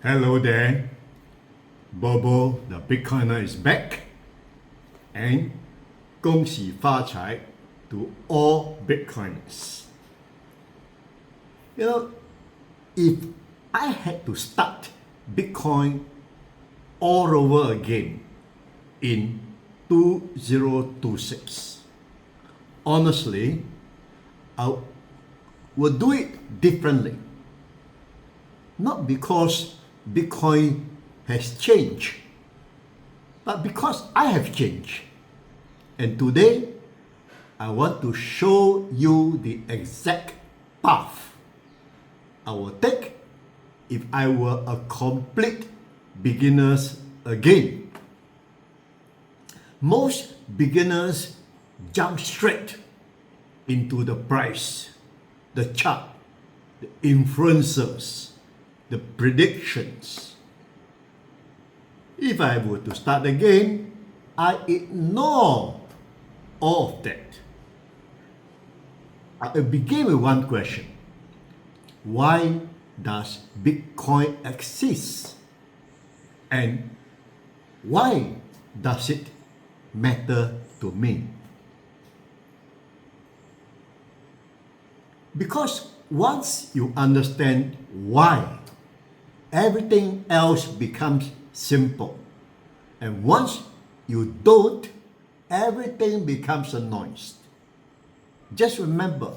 Hello there, BoBo the Bitcoiner is back, and 恭喜发财 to all Bitcoiners. You know, if I had to start Bitcoin all over again in 2026, honestly, I would do it differently. Not because Bitcoin has changed, but because I have changed. And today, I want to show you the exact path I will take if I were a complete beginner again. Most beginners jump straight into the price, the chart, the influencers, the predictions. If I were to start again, I ignore all of that. I begin with one question. Why does Bitcoin exist? And why does it matter to me? Because once you understand why, everything else becomes simple. And once you don't, everything becomes a noise. Just remember,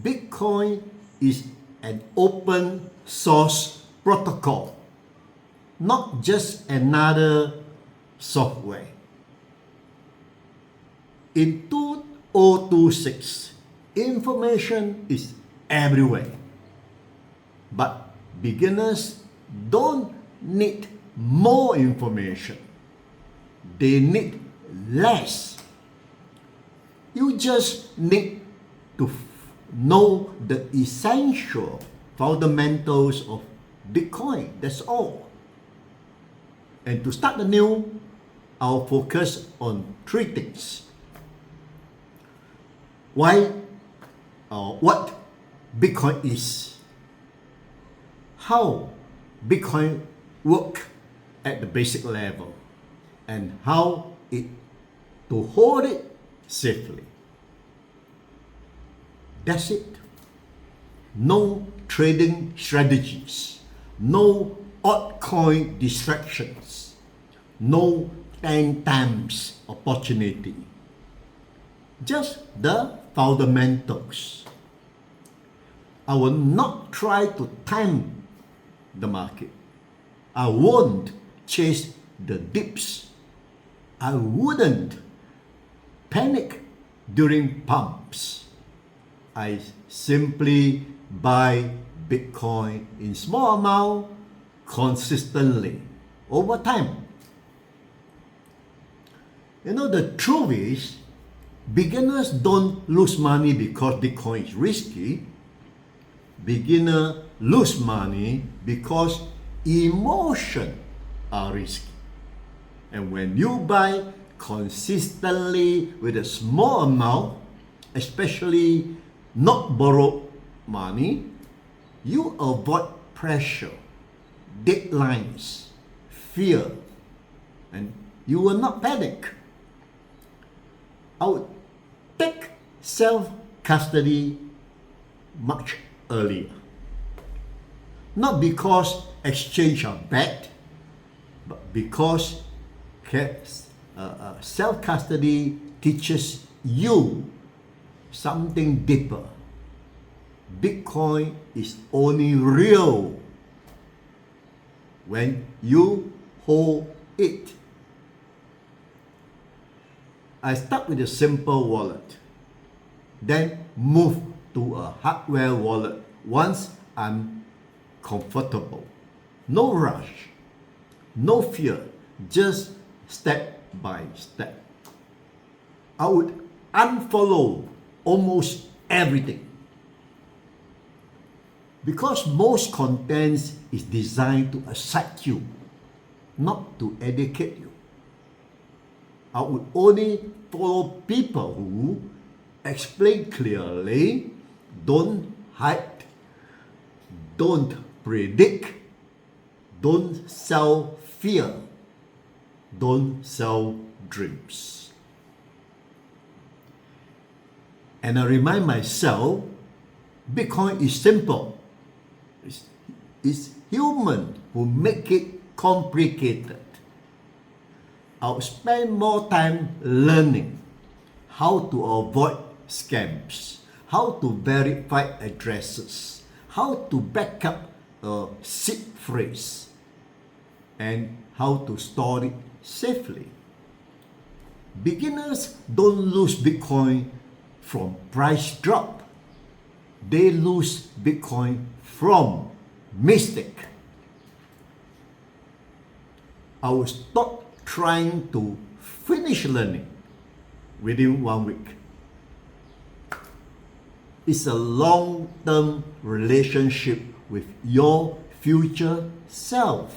Bitcoin is an open source protocol, not just another software. In 2026, information is everywhere. But beginners don't need more information. They need less. You just need to know the essential fundamentals of Bitcoin. That's all. And to start anew, I'll focus on three things. Why or what Bitcoin is, how Bitcoin works at the basic level, and how to hold it safely. That's it. No trading strategies, no altcoin distractions, no 10 times opportunity. Just the fundamentals. I will not try to time the market. I won't chase the dips. I wouldn't panic during pumps. I simply buy Bitcoin in small amount consistently over time. You know, the truth is, beginners don't lose money because Bitcoin is risky. Beginners lose money because emotions are risky. And when you buy consistently with a small amount, especially not borrowed money, you avoid pressure, deadlines, fear, and you will not panic. I would take self-custody much earlier. Not because exchange are bad, but because self-custody teaches you something deeper. Bitcoin is only real when you hold it. I start with a simple wallet, then move to a hardware wallet once I'm comfortable. No rush, no fear, just step by step. I would unfollow almost everything because most content is designed to excite you, not to educate you. I would only follow people who explain clearly, don't hype, don't predict, Don't sell fear. Don't sell dreams. And I remind myself, Bitcoin is simple. It's human who make it complicated. I'll spend more time learning how to avoid scams, how to verify addresses, how to back up a seed phrase, and how to store it safely. Beginners don't lose Bitcoin from price drop. They lose Bitcoin from mistake. I will stop trying to finish learning within 1 week. It's a long-term relationship with your future self.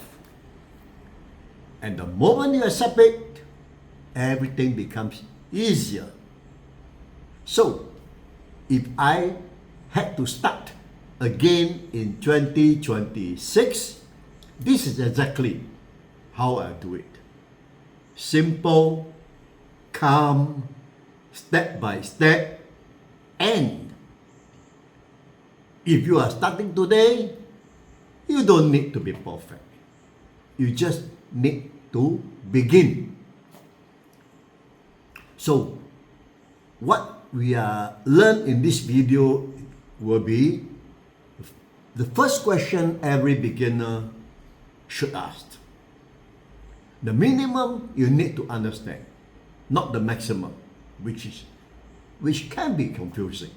And the moment you accept it, everything becomes easier. So, if I had to start again in 2026, this is exactly how I do it. Simple, calm, step by step, and if you are starting today, you don't need to be perfect. You just need to begin. So, what we learn in this video will be the first question every beginner should ask. The minimum you need to understand, not the maximum, which can be confusing.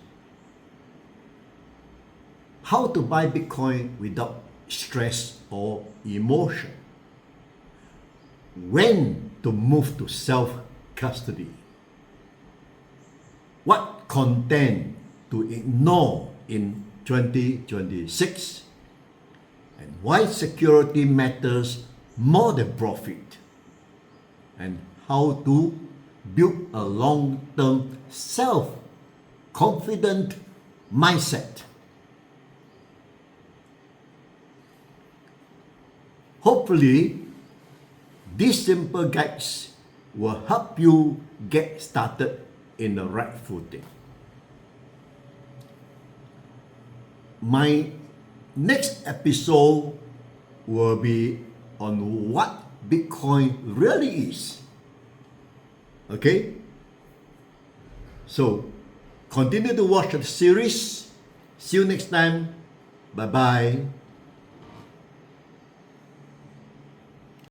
How to buy Bitcoin without stress or emotion. When to move to self-custody. What content to ignore in 2026. And why security matters more than profit. And how to build a long-term self-confident mindset. Hopefully, these simple guides will help you get started in the right footing. My next episode will be on what Bitcoin really is. Okay? So, continue to watch the series. See you next time. Bye-bye.